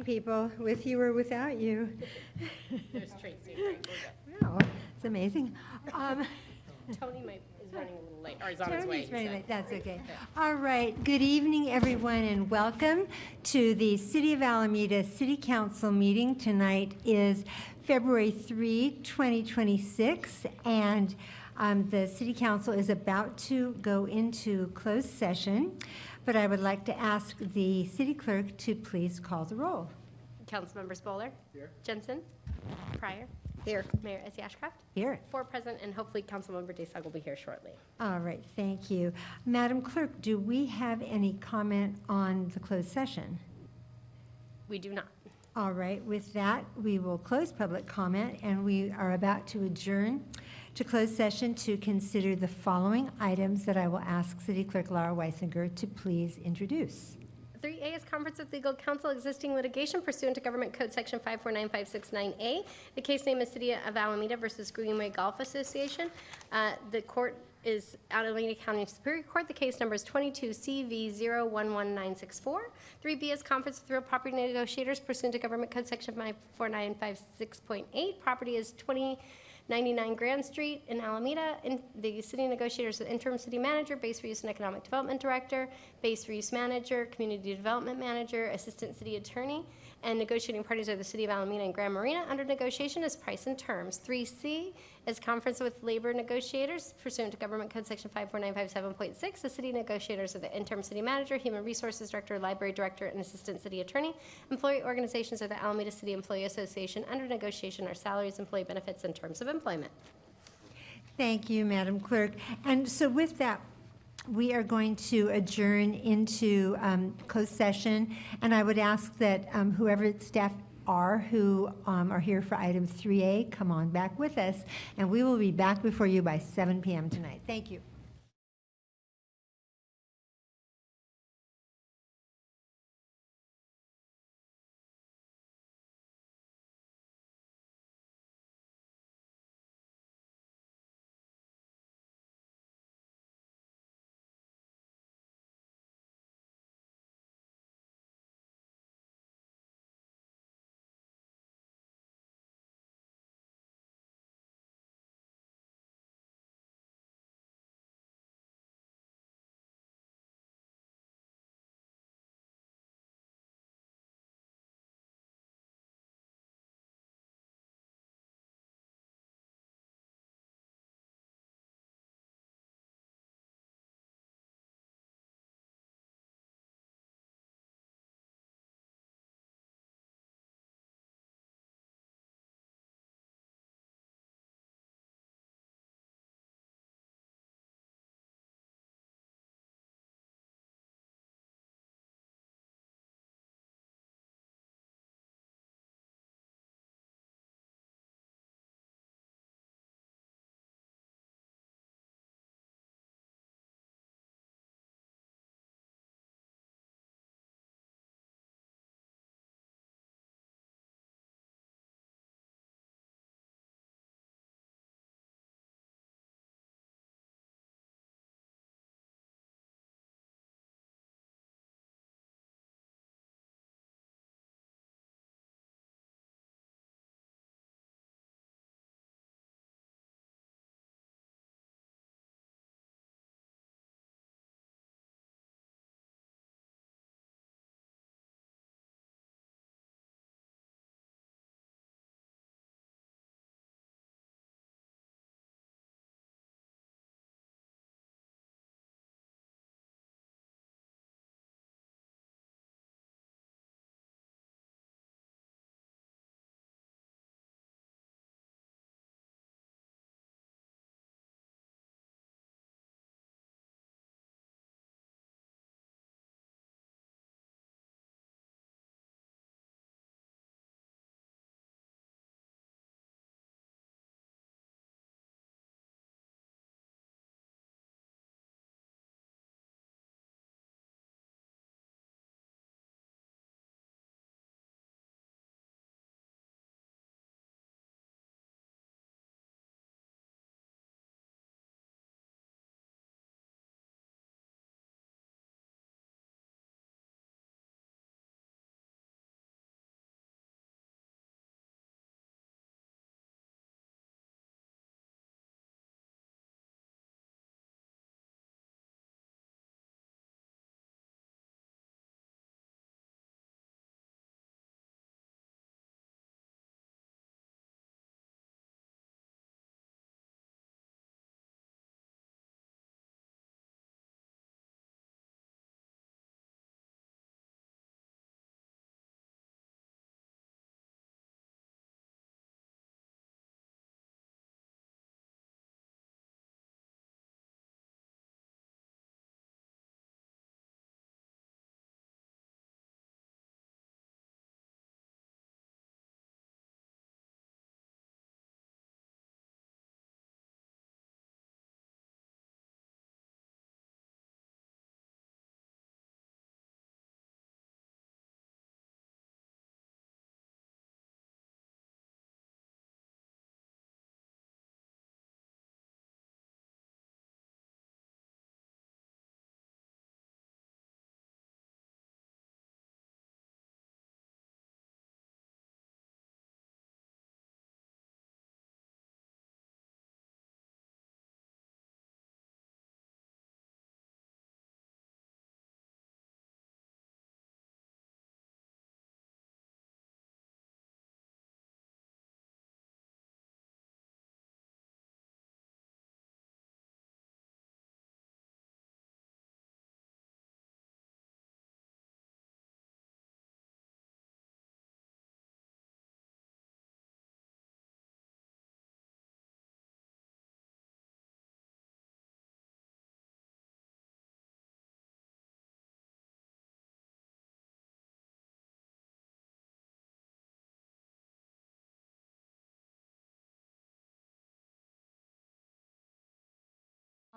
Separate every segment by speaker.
Speaker 1: People with you or without you.
Speaker 2: There's Tracy. Great, we're
Speaker 1: Wow, it's amazing.
Speaker 2: good. Tony is running a little late, or he's on his way.
Speaker 1: Tony's
Speaker 2: he
Speaker 1: very
Speaker 2: said.
Speaker 1: late. That's okay. All right. Good evening, everyone, and welcome to the City of Alameda City Council meeting. Tonight is February 3, 2026, and the City Council is about to go into closed session, but I would like to ask the City Clerk to please call the roll.
Speaker 2: Councilmembers Bowler. Here. Jensen. Pryor.
Speaker 1: Here.
Speaker 2: Mayor Ezzy Ashcraft.
Speaker 1: Here.
Speaker 2: 4 present, and hopefully Councilmember Desag will be here shortly.
Speaker 1: All right, thank you. Madam Clerk, do we have any comment on the closed session?
Speaker 2: We do not.
Speaker 1: All right, with that, we will close public comment, and we are about to adjourn to closed session to consider the following items that I will ask City Clerk Laura Weisinger to please introduce.
Speaker 2: 3A is conference with legal counsel, existing litigation pursuant to Government Code Section 549569A. The case name is City of Alameda versus Greenway Golf Association. The court is Alameda County Superior Court. The case number is 22CV011964. 3B is conference with real property negotiators pursuant to Government Code Section 54956.8. Property is 2099 Grand Street in Alameda. The city negotiators are the interim city manager, base for use and economic development director, base for use manager, community development manager, assistant city attorney, and negotiating parties are the city of Alameda and Grand Marina. Under negotiation is price and terms. 3C is conference with labor negotiators pursuant to Government Code Section 54957.6. The city negotiators are the interim city manager, human resources director, library director, and assistant city attorney. Employee organizations are the Alameda City Employee Association. Under negotiation are salaries, employee benefits, and terms of employment.
Speaker 1: Thank you, Madam Clerk. And so with that, we are going to adjourn into closed session, and I would ask that whoever staff who are here for item 3A, come on back with us, and we will be back before you by 7 p.m. tonight. Thank you.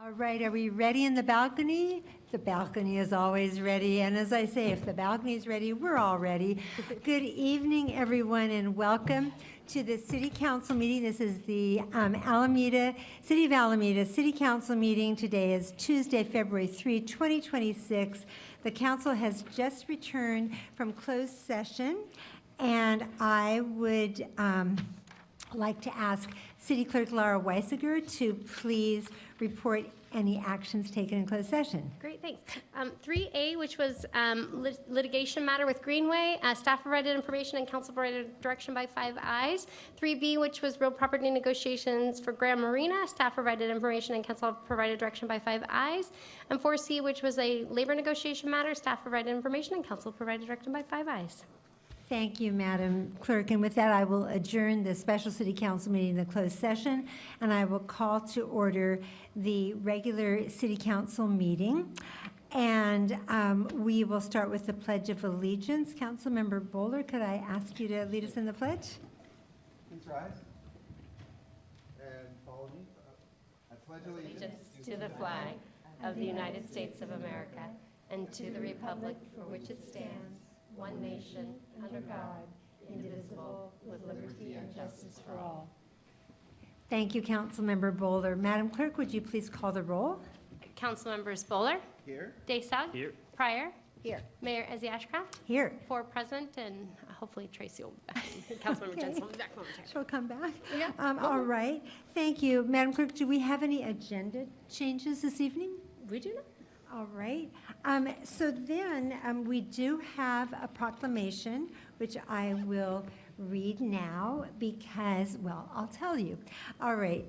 Speaker 1: All right, are we ready in the balcony? The balcony is always ready, and as I say, if the balcony is ready, we're all ready. Good evening, everyone, and welcome to the City Council meeting. This is the City of Alameda City Council meeting. Today is Tuesday, February 3, 2026. The council has just returned from closed session, and I would like to ask City Clerk Laura Weisiger to please report any actions taken in closed session.
Speaker 2: Great, thanks. 3A, which was litigation matter with Greenway, staff provided information and council provided direction by 5 ayes. 3B, which was real property negotiations for Grand Marina, staff provided information and council provided direction by 5 ayes. And 4C, which was a labor negotiation matter, staff provided information and council provided direction by 5 ayes.
Speaker 1: Thank you, Madam Clerk. And with that, I will adjourn the special City Council meeting, the closed session, and I will call to order the regular City Council meeting. And we will start with the Pledge of Allegiance. Councilmember Bowler, could I ask you to lead us in the pledge?
Speaker 3: Please rise and follow me. I pledge allegiance
Speaker 2: To the flag of the United States of America and to the republic for which it stands, one nation, under God, indivisible, with liberty and justice for all.
Speaker 1: Thank you, Councilmember Bowler. Madam Clerk, would you please call the roll?
Speaker 2: Councilmembers Bowler,
Speaker 3: here.
Speaker 2: Daysog.
Speaker 4: Here.
Speaker 2: Pryor. Here. Mayor Ezzy Ashcraft.
Speaker 1: Here.
Speaker 2: 4 present, and hopefully Tracy will be back. Councilmember Jensen will be back momentarily.
Speaker 1: She'll come back?
Speaker 2: Yeah.
Speaker 1: All right. Thank you. Madam Clerk, do we have any agenda changes this evening?
Speaker 2: We do not.
Speaker 1: All right. So then we do have a proclamation, which I will read now because, well, I'll tell you. All right.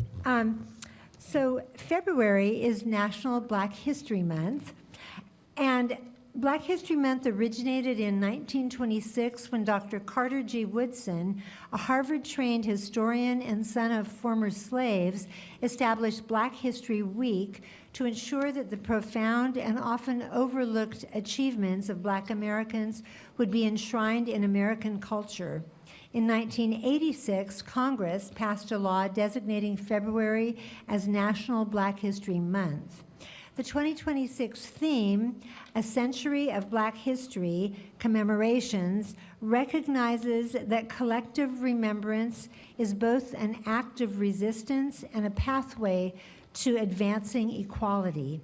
Speaker 1: So February is National Black History Month, and Black History Month originated in 1926 when Dr. Carter G. Woodson, a Harvard-trained historian and son of former slaves, established Black History Week to ensure that the profound and often overlooked achievements of Black Americans would be enshrined in American culture. In 1986, Congress passed a law designating February as National Black History Month. The 2026 theme, A Century of Black History Commemorations, recognizes that collective remembrance is both an act of resistance and a pathway to advancing equality.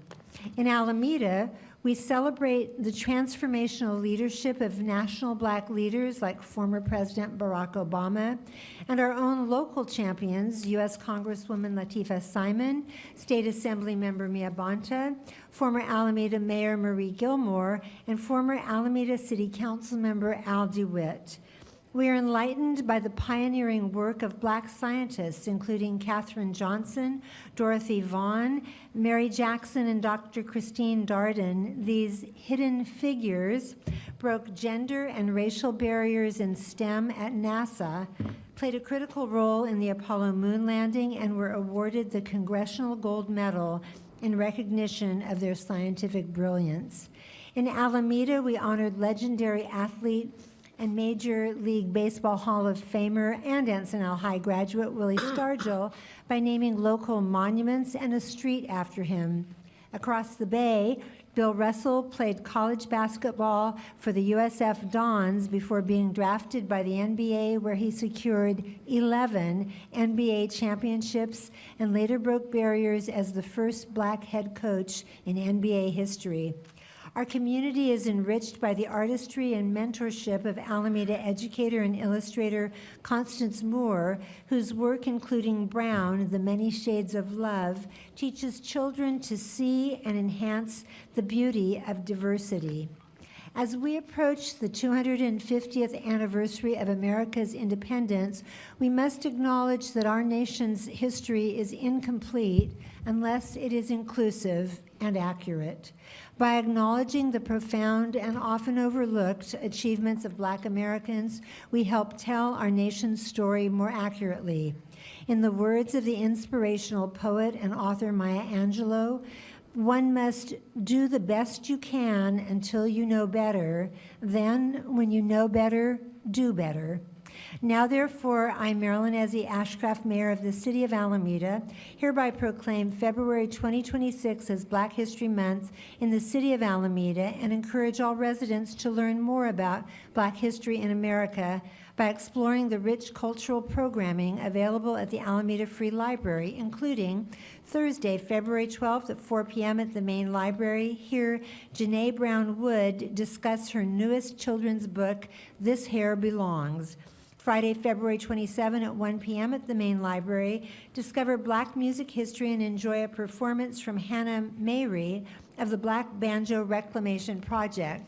Speaker 1: In Alameda, we celebrate the transformational leadership of national Black leaders like former President Barack Obama and our own local champions, U.S. Congresswoman Latifah Simon, State Assembly Member Mia Bonta, former Alameda Mayor Marie Gilmore, and former Alameda City Council Member Al DeWitt. We are enlightened by the pioneering work of Black scientists, including Katherine Johnson, Dorothy Vaughan, Mary Jackson, and Dr. Christine Darden. These hidden figures broke gender and racial barriers in STEM at NASA, played a critical role in the Apollo moon landing, and were awarded the Congressional Gold Medal in recognition of their scientific brilliance. In Alameda, we honored legendary athlete and Major League Baseball Hall of Famer and Encinal High graduate Willie Stargell by naming local monuments and a street after him. Across the bay, Bill Russell played college basketball for the USF Dons before being drafted by the NBA, where he secured 11 NBA championships and later broke barriers as the first Black head coach in NBA history. Our community is enriched by the artistry and mentorship of Alameda educator and illustrator Constance Moore, whose work, including Brown, The Many Shades of Love, teaches children to see and enhance the beauty of diversity. As we approach the 250th anniversary of America's independence, we must acknowledge that our nation's history is incomplete unless it is inclusive and accurate. By acknowledging the profound and often overlooked achievements of Black Americans, we help tell our nation's story more accurately. In the words of the inspirational poet and author Maya Angelou, one must do the best you can until you know better. Then, when you know better, do better. Now therefore, I, Marilyn Ezzy Ashcraft, Mayor of the City of Alameda, hereby proclaim February 2026 as Black History Month in the City of Alameda and encourage all residents to learn more about Black history in America by exploring the rich cultural programming available at the Alameda Free Library, including Thursday, February 12th at 4 p.m. at the main library. Hear Janae Brown Wood discuss her newest children's book, This Hair Belongs. Friday, February 27 at 1 p.m. at the main library, discover Black music history and enjoy a performance from Hannah Mayrie of the Black Banjo Reclamation Project.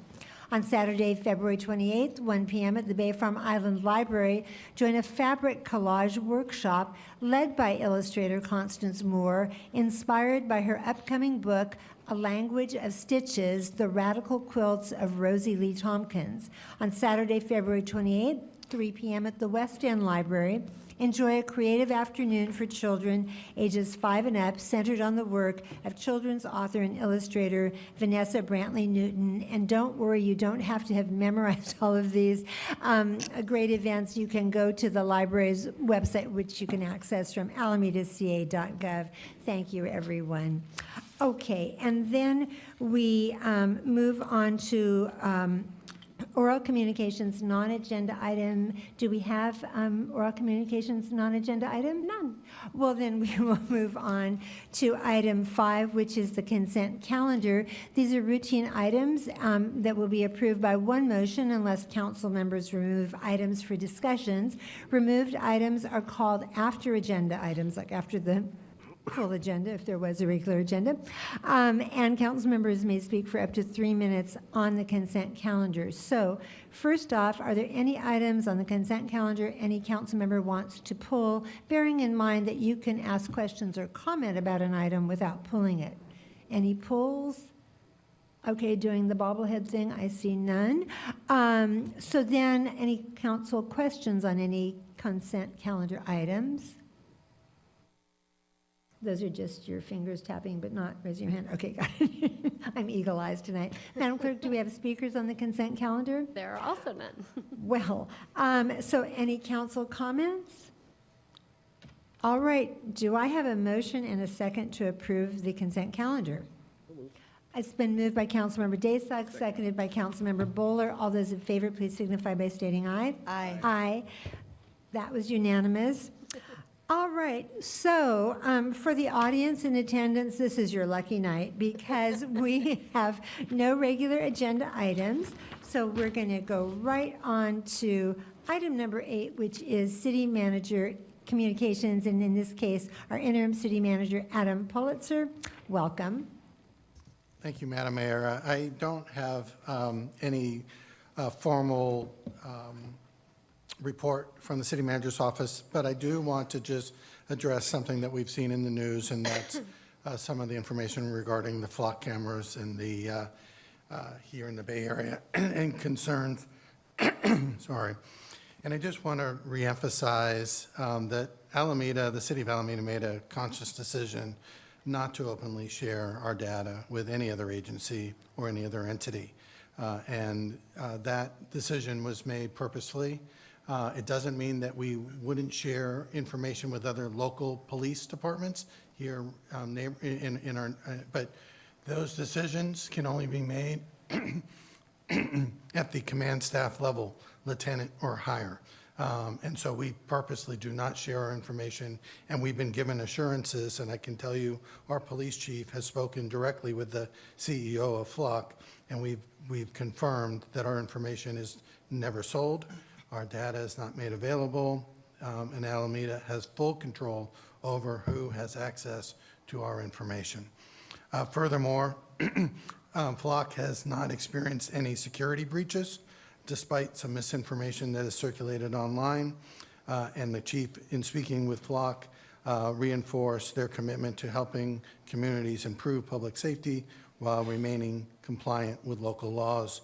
Speaker 1: On Saturday, February 28th, 1 p.m. at the Bay Farm Island Library, join a fabric collage workshop led by illustrator Constance Moore, inspired by her upcoming book, A Language of Stitches, The Radical Quilts of Rosie Lee Tompkins. On Saturday, February 28th, 3 p.m. at the West End Library, enjoy a creative afternoon for children ages 5 and up, centered on the work of children's author and illustrator Vanessa Brantley Newton. And don't worry, you don't have to have memorized all of these great events. You can go to the library's website, which you can access from alamedaca.gov. Thank you, everyone. Okay, and then we move on to oral communications non-agenda item. Do we have oral communications non-agenda item? None. Well, then we will move on to item 5, which is the consent calendar. These are routine items that will be approved by one motion unless council members remove items for discussions. Removed items are called after agenda items, like after the full agenda, if there was a regular agenda. And council members may speak for up to 3 minutes on the consent calendar. So first off, are there any items on the consent calendar any council member wants to pull, bearing in mind that you can ask questions or comment about an item without pulling it? Any pulls? Okay, doing the bobblehead thing, I see none. So then, any council questions on any consent calendar items? Those are just your fingers tapping, but not raising your hand. Okay, got it. I'm eagle-eyed tonight. Madam Clerk, do we have speakers on the consent calendar?
Speaker 2: There are also none.
Speaker 1: Well, so any council comments? All right, do I have a motion and a second to approve the consent calendar? It's been moved by Councilmember Daysog, seconded by Councilmember Bowler. All those in favor, please signify by stating aye.
Speaker 4: Aye.
Speaker 1: Aye. That was unanimous. All right, so for the audience in attendance, this is your lucky night because we have no regular agenda items. So we're going to go right on to item number 8, which is City Manager Communications, and in this case, our interim City Manager, Adam Pulitzer. Welcome.
Speaker 5: Thank you, Madam Mayor. I don't have any formal report from the city manager's office, but I do want to just address something that we've seen in the news, and that's some of the information regarding the flock cameras in the here in the Bay Area and concerns. Sorry. And I just want to reemphasize that Alameda, the city of Alameda, made a conscious decision not to openly share our data with any other agency or any other entity. And that decision was made purposefully. It doesn't mean that we wouldn't share information with other local police departments here in our, but those decisions can only be made at the command staff level, lieutenant or higher. And so we purposely do not share our information, and we've been given assurances, and I can tell you our police chief has spoken directly with the CEO of Flock, and we've confirmed that our information is never sold, our data is not made available, and Alameda has full control over who has access to our information. Furthermore, Flock has not experienced any security breaches, despite some misinformation that is circulated online. And the chief, in speaking with Flock, reinforced their commitment to helping communities improve public safety while remaining compliant with local laws,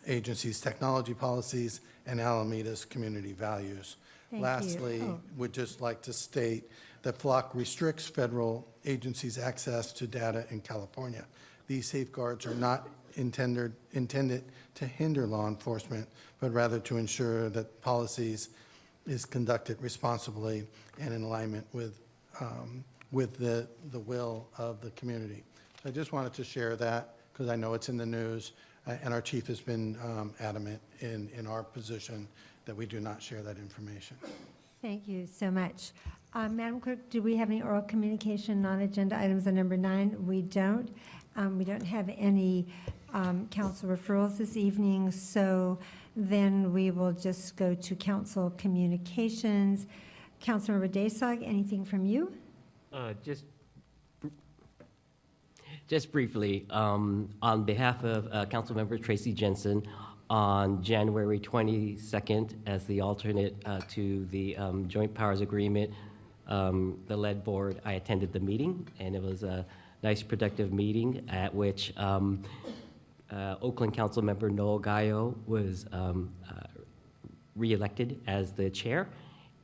Speaker 5: agencies' technology policies, and Alameda's community values.
Speaker 1: Thank
Speaker 5: Lastly,
Speaker 1: you.
Speaker 5: would just like to state that Flock restricts federal agencies' access to data in California. These safeguards are not intended to hinder law enforcement, but rather to ensure that policies is conducted responsibly and in alignment with the will of the community. So I just wanted to share that because I know it's in the news, and our chief has been adamant in our position that we do not share that information.
Speaker 1: Thank you so much. Madam Clerk, do we have any oral communication non-agenda items on number 9? We don't. We don't have any council referrals this evening, so then we will just go to council communications. Councilmember Daysog, anything from you?
Speaker 4: Just briefly, on behalf of Councilmember Tracy Jensen, on January 22nd, as the alternate to the Joint Powers Agreement, the lead board, I attended the meeting, and it was a nice, productive meeting at which Oakland Councilmember Noel Gallo was reelected as the chair,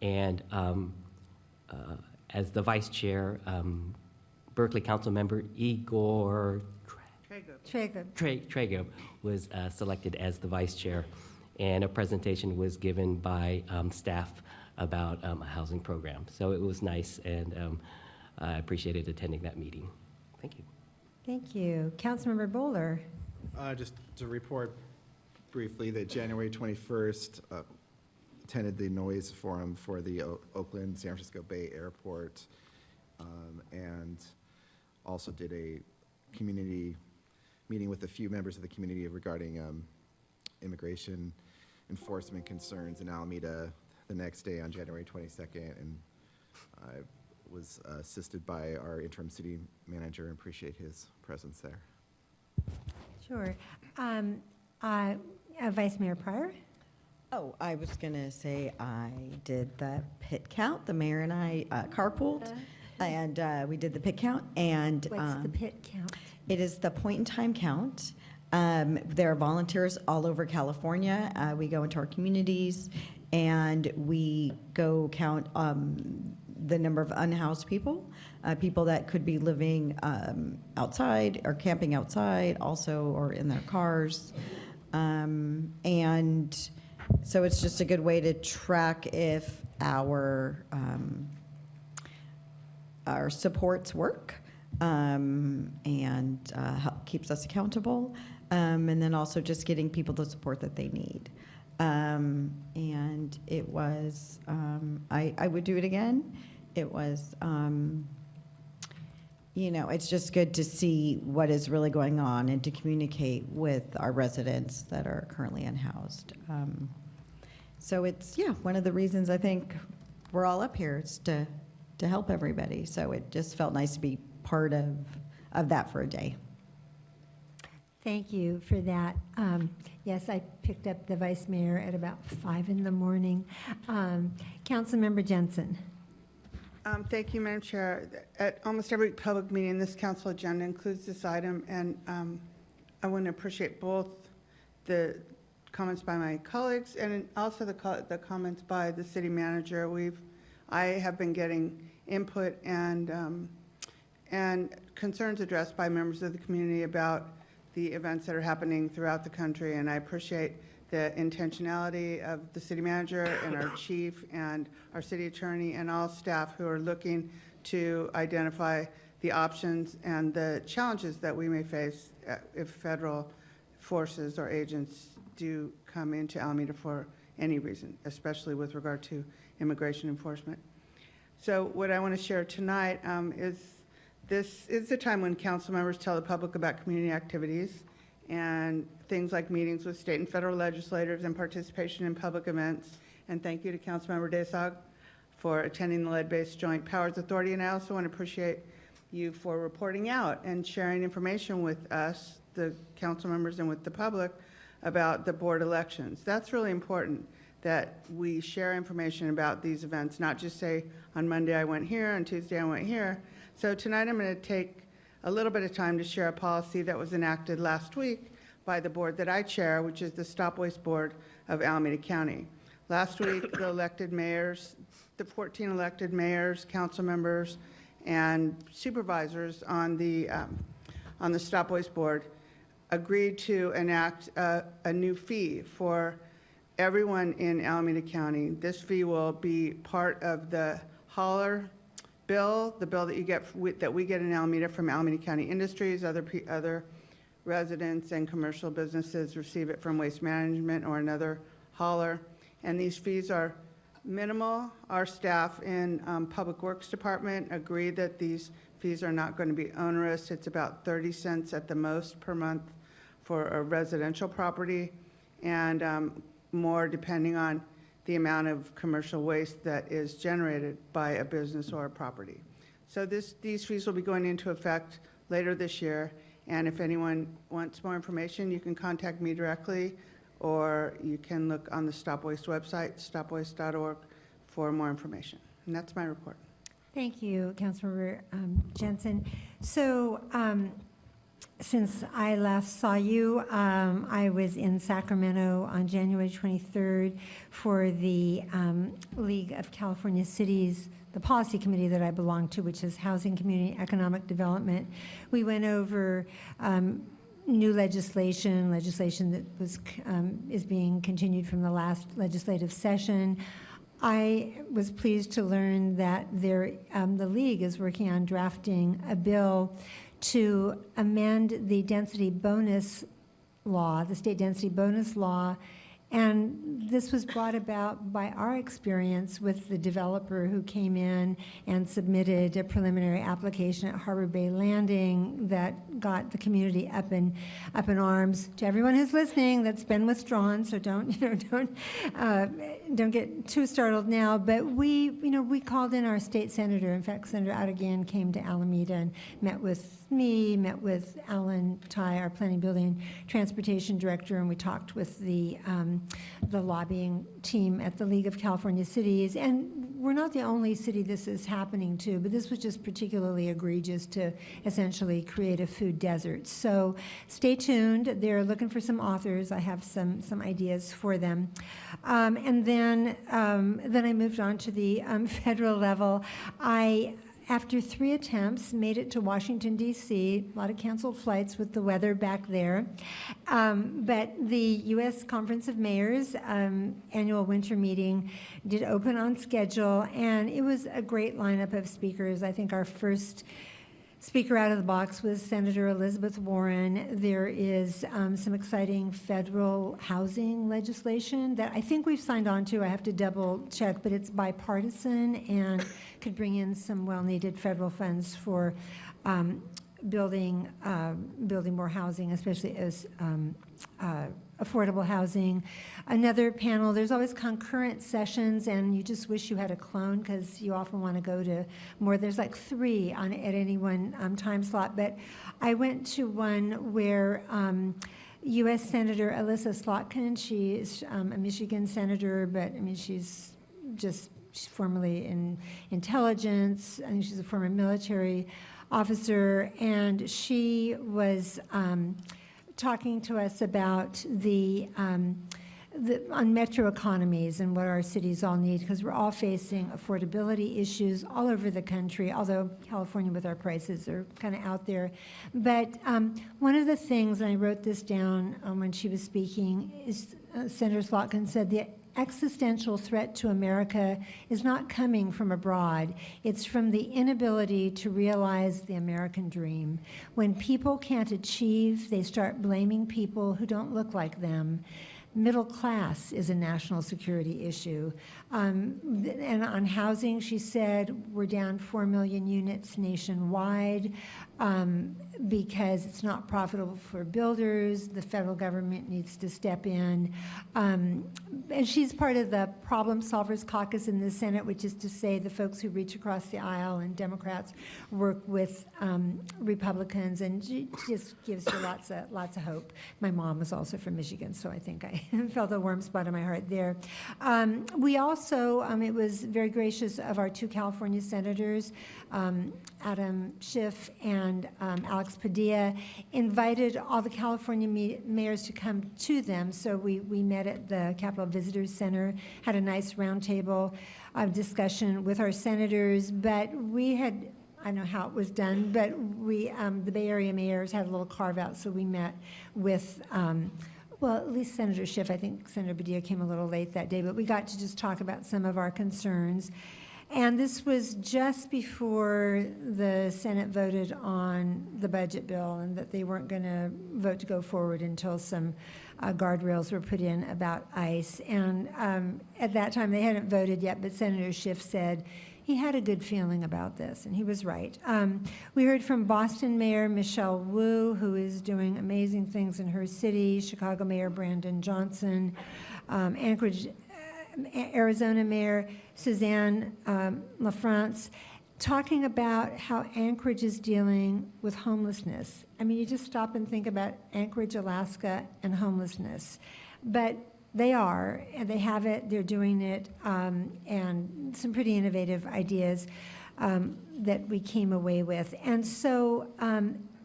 Speaker 4: and as the vice chair, Berkeley Councilmember Igor Trago was selected as the vice chair, and a presentation was given by staff about a housing program. So it was nice, and I appreciated attending that meeting. Thank you.
Speaker 1: Thank you. Councilmember Bowler.
Speaker 3: Just to report briefly that January 21st, attended the noise forum for the Oakland San Francisco Bay Airport, and also did a community meeting with a few members of the community regarding immigration enforcement concerns in Alameda the next day on January 22nd, and I was assisted by our interim city manager and appreciate his presence there.
Speaker 1: Sure. Vice Mayor Pryor?
Speaker 6: Oh, I was going to say I did the pit count. The mayor and I carpooled, and we did the pit count. And
Speaker 1: What's the pit count?
Speaker 6: It is the point-in-time count. There are volunteers all over California. We go into our communities, and we go count the number of unhoused people, people that could be living outside or camping outside also, or in their cars. And so it's just a good way to track if our supports work, and keeps us accountable, and then also just getting people the support that they need. And it was, I would do it again. It was, it's just good to see what is really going on and to communicate with our residents that are currently unhoused. So it's, one of the reasons I think we're all up here is to help everybody. So it just felt nice to be part of that for a day.
Speaker 1: Thank you for that. Yes, I picked up the vice mayor at about 5 in the morning. Councilmember Jensen.
Speaker 7: Thank you, Madam Chair. At almost every public meeting, this council agenda includes this item, and I want to appreciate both the comments by my colleagues and also the comments by the city manager. I have been getting input and concerns addressed by members of the community about the events that are happening throughout the country, and I appreciate the intentionality of the city manager and our chief and our city attorney and all staff who are looking to identify the options and the challenges that we may face if federal forces or agents do come into Alameda for any reason, especially with regard to immigration enforcement. So what I want to share tonight is this is the time when council members tell the public about community activities and things like meetings with state and federal legislators and participation in public events. And thank you to Councilmember Daysog for attending the Lead-Based Joint Powers Authority. And I also want to appreciate you for reporting out and sharing information with us, the council members, and with the public about the board elections. That's really important, that we share information about these events, not just say on Monday I went here, on Tuesday I went here. So tonight I'm going to take a little bit of time to share a policy that was enacted last week by the board that I chair, which is the Stop Waste Board of Alameda County. Last week, the elected mayors, the 14 elected mayors, council members, and supervisors on the Stop Waste Board agreed to enact a new fee for everyone in Alameda County. This fee will be part of the hauler bill, the bill that you get, that we get in Alameda from Alameda County Industries. Other residents and commercial businesses receive it from Waste Management or another hauler. And these fees are minimal. Our staff in Public Works Department agree that these fees are not going to be onerous. It's about 30 cents at the most per month for a residential property, and more depending on the amount of commercial waste that is generated by a business or a property. So these fees will be going into effect later this year, and if anyone wants more information, you can contact me directly, or you can look on the Stop Waste website, stopwaste.org, for more information. And that's my report.
Speaker 1: Thank you, Councilmember Jensen. So since I last saw you, I was in Sacramento on January 23rd for the League of California Cities, the policy committee that I belong to, which is Housing, Community, Economic Development. We went over new legislation that was is being continued from the last legislative session. I was pleased to learn that the League is working on drafting a bill to amend the density bonus law, the state density bonus law, and this was brought about by our experience with the developer who came in and submitted a preliminary application at Harbor Bay Landing that got the community up in arms. To everyone who's listening, that's been withdrawn, so don't get too startled now. But we called in our state senator. In fact, Senator Adegan came to Alameda and met with me, met with Alan Ty, our Planning, Building, Transportation Director, and we talked with the lobbying team at the League of California Cities. And we're not the only city this is happening to, but this was just particularly egregious to essentially create a food desert. So stay tuned. They're looking for some authors. I have some ideas for them. And then I moved on to the federal level. After 3 attempts, made it to Washington, D.C., a lot of canceled flights with the weather back there. But the U.S. Conference of Mayors annual winter meeting did open on schedule, and it was a great lineup of speakers. I think our first speaker out of the box was Senator Elizabeth Warren. There is some exciting federal housing legislation that I think we've signed on to. I have to double check, but it's bipartisan and could bring in some well-needed federal funds for building more housing, especially as affordable housing. Another panel, there's always concurrent sessions, and you just wish you had a clone because you often want to go to more. There's like 3 at any one time slot, but I went to one where U.S. Senator Alyssa Slotkin, she is a Michigan senator, but I mean, she's formerly in intelligence. I think she's a former military officer, and she was talking to us about on metro economies and what our cities all need, because we're all facing affordability issues all over the country, although California with our prices are kind of out there. But one of the things, and I wrote this down when she was speaking, is Senator Slotkin said the existential threat to America is not coming from abroad. It's from the inability to realize the American dream. When people can't achieve, they start blaming people who don't look like them. Middle class is a national security issue. And on housing, she said, we're down 4 million units nationwide because it's not profitable for builders. The federal government needs to step in. And she's part of the Problem Solvers Caucus in the Senate, which is to say the folks who reach across the aisle, and Democrats work with Republicans, and she just gives you lots of hope. My mom was also from Michigan, so I think I felt a warm spot in my heart there. We also, it was very gracious of our 2 California senators, Adam Schiff and Alex Padilla, invited all the California mayors to come to them. So we met at the Capitol Visitors Center, had a nice roundtable discussion with our senators, but we had, I don't know how it was done, but we, the Bay Area mayors had a little carve out, so we met with well, at least Senator Schiff, I think Senator Padilla came a little late that day, but we got to just talk about some of our concerns. And this was just before the Senate voted on the budget bill, and that they weren't going to vote to go forward until some guardrails were put in about ICE. And at that time, they hadn't voted yet, but Senator Schiff said he had a good feeling about this, and he was right. We heard from Boston Mayor Michelle Wu, who is doing amazing things in her city, Chicago Mayor Brandon Johnson, Anchorage, Arizona Mayor Suzanne LaFrance, talking about how Anchorage is dealing with homelessness. I mean, you just stop and think about Anchorage, Alaska, and homelessness. But they are, and they have it, they're doing it, and some pretty innovative ideas that we came away with. And so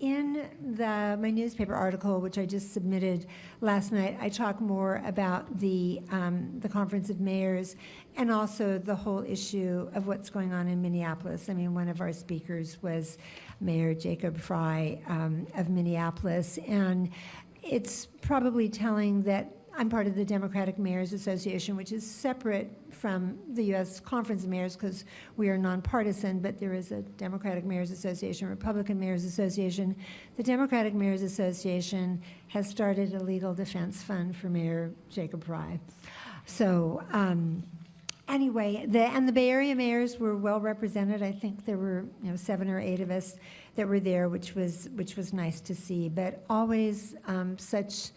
Speaker 1: in my newspaper article, which I just submitted last night, I talk more about the Conference of Mayors and also the whole issue of what's going on in Minneapolis. I mean, one of our speakers was Mayor Jacob Fry of Minneapolis, and it's probably telling that I'm part of the Democratic Mayors Association, which is separate from the U.S. Conference of Mayors because we are nonpartisan, but there is a Democratic Mayors Association, Republican Mayors Association. The Democratic Mayors Association has started a legal defense fund for Mayor Jacob Fry. So anyway, the Bay Area mayors were well represented. I think there were 7 or 8 of us that were there, which was nice to see. But always such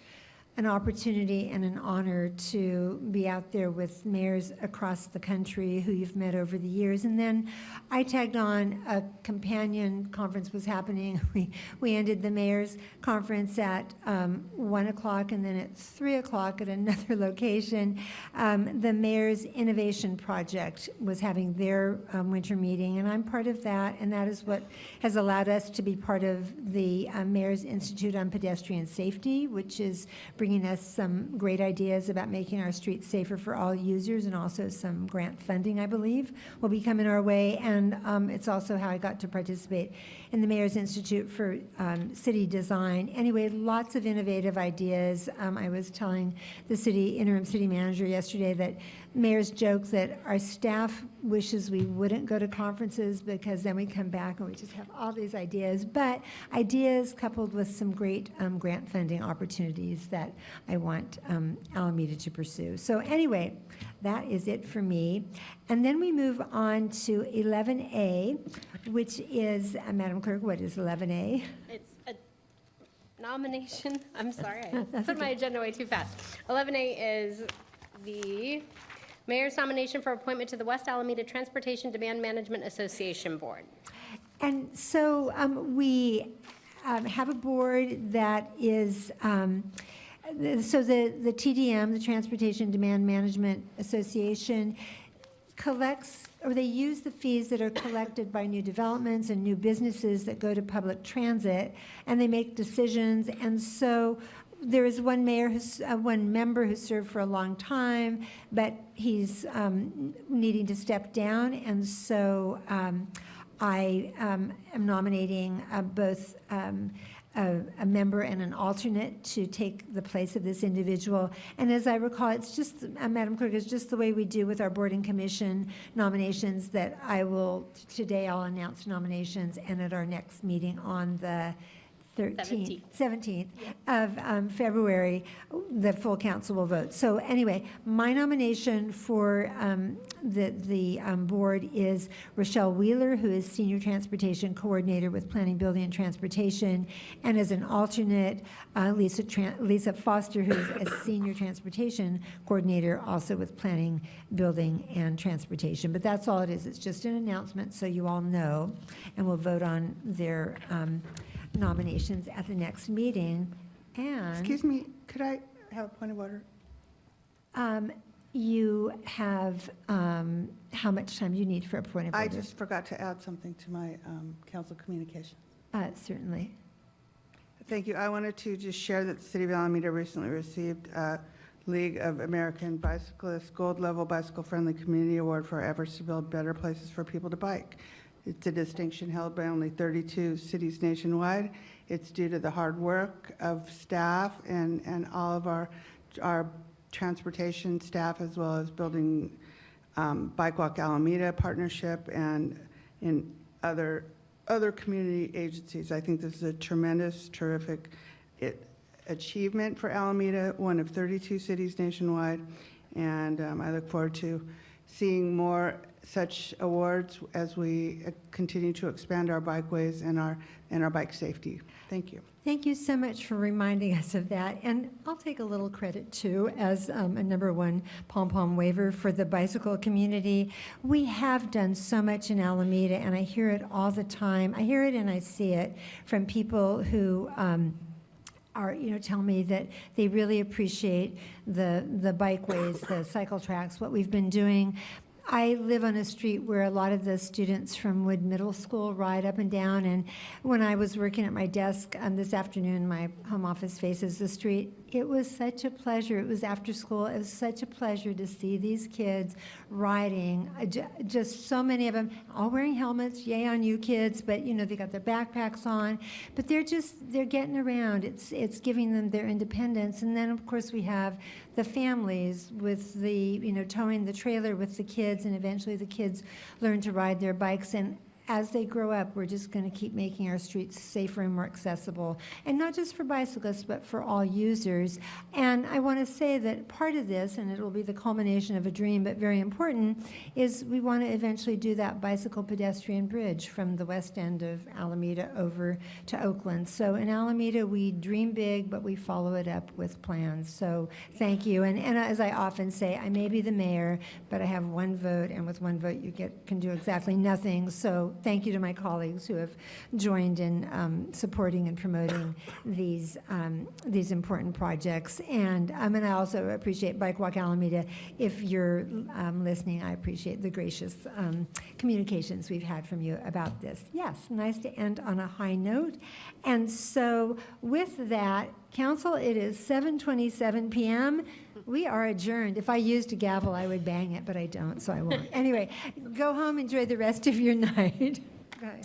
Speaker 1: an opportunity and an honor to be out there with mayors across the country who you've met over the years. And then I tagged on a companion conference was happening. We ended the mayor's conference at 1 o'clock, and then at 3 o'clock at another location, the Mayor's Innovation Project was having their winter meeting, and I'm part of that, and that is what has allowed us to be part of the Mayor's Institute on Pedestrian Safety, which is bringing us some great ideas about making our streets safer for all users, and also some grant funding, I believe, will be coming our way. And it's also how I got to participate in the Mayor's Institute for City Design. Anyway, lots of innovative ideas. I was telling the interim city manager yesterday that mayors joke that our staff wishes we wouldn't go to conferences because then we come back and we just have all these ideas, but ideas coupled with some great grant funding opportunities that I want Alameda to pursue. So anyway, that is it for me. And then we move on to 11A, which is, Madam Clerk, what is 11A?
Speaker 2: It's a nomination. I'm sorry, I put my agenda way too fast. 11A is the mayor's nomination for appointment to the West Alameda Transportation Demand Management Association Board.
Speaker 1: And so we have a board that is, so the TDM, the Transportation Demand Management Association, collects, or they use the fees that are collected by new developments and new businesses that go to public transit, and they make decisions. And so there is one member who served for a long time, but he's needing to step down, and so I am nominating both a member and an alternate to take the place of this individual. And as I recall, it's just, Madam Clerk, it's just the way we do with our board and commission nominations that today I'll announce nominations, and at our next meeting on the 17th of February, the full council will vote. So anyway, my nomination for the board is Rochelle Wheeler, who is Senior Transportation Coordinator with Planning, Building, and Transportation, and as an alternate, Lisa Foster, who is a Senior Transportation Coordinator, also with Planning, Building, and Transportation. But that's all it is. It's just an announcement, so you all know, and we'll vote on their nominations at the next meeting. And
Speaker 7: Excuse me, could I have a point of order?
Speaker 1: you have, how much time do you need for a point of order?
Speaker 7: I just forgot to add something to my council communication.
Speaker 1: Certainly.
Speaker 7: Thank you. I wanted to just share that the City of Alameda recently received League of American Bicyclists Gold Level Bicycle Friendly Community Award for our efforts to build better places for people to bike. It's a distinction held by only 32 cities nationwide, It's due to the hard work of staff and all of our transportation staff, as well as building Bike Walk Alameda partnership and in other community agencies. I think this is a tremendous, terrific achievement for Alameda, one of 32 cities nationwide, and I look forward to seeing more such awards as we continue to expand our bikeways and our bike safety. Thank you.
Speaker 1: Thank you so much for reminding us of that. And I'll take a little credit, too, as a #1 pom-pom waiver for the bicycle community. We have done so much in Alameda, and I hear it all the time. I hear it and I see it from people who tell me that they really appreciate the bikeways, the cycle tracks, what we've been doing. I live on a street where a lot of the students from Wood Middle School ride up and down, and when I was working at my desk this afternoon, my home office faces the street. It was such a pleasure. It was after school. It was such a pleasure to see these kids riding, just so many of them, all wearing helmets. Yay on you kids, but they got their backpacks on, but they're getting around. It's giving them their independence. And then of course we have the families with the, towing the trailer with the kids, and eventually the kids learn to ride their bikes. And as they grow up, we're just going to keep making our streets safer and more accessible, and not just for bicyclists, but for all users. And I want to say that part of this, and it will be the culmination of a dream, but very important, is we want to eventually do that bicycle pedestrian bridge from the west end of Alameda over to Oakland. So in Alameda, we dream big, but we follow it up with plans. So thank you. And as I often say, I may be the mayor, but I have one vote, and with one vote, you can do exactly nothing. So thank you to my colleagues who have joined in supporting and promoting these important projects. And I also appreciate Bike Walk Alameda. If you're listening, I appreciate the gracious communications we've had from you about this. Yes, nice to end on a high note. And so with that, Council, it is 7:27 p.m. We are adjourned. If I used a gavel, I would bang it, but I don't, so I won't. Anyway, go home, enjoy the rest of your night. Bye.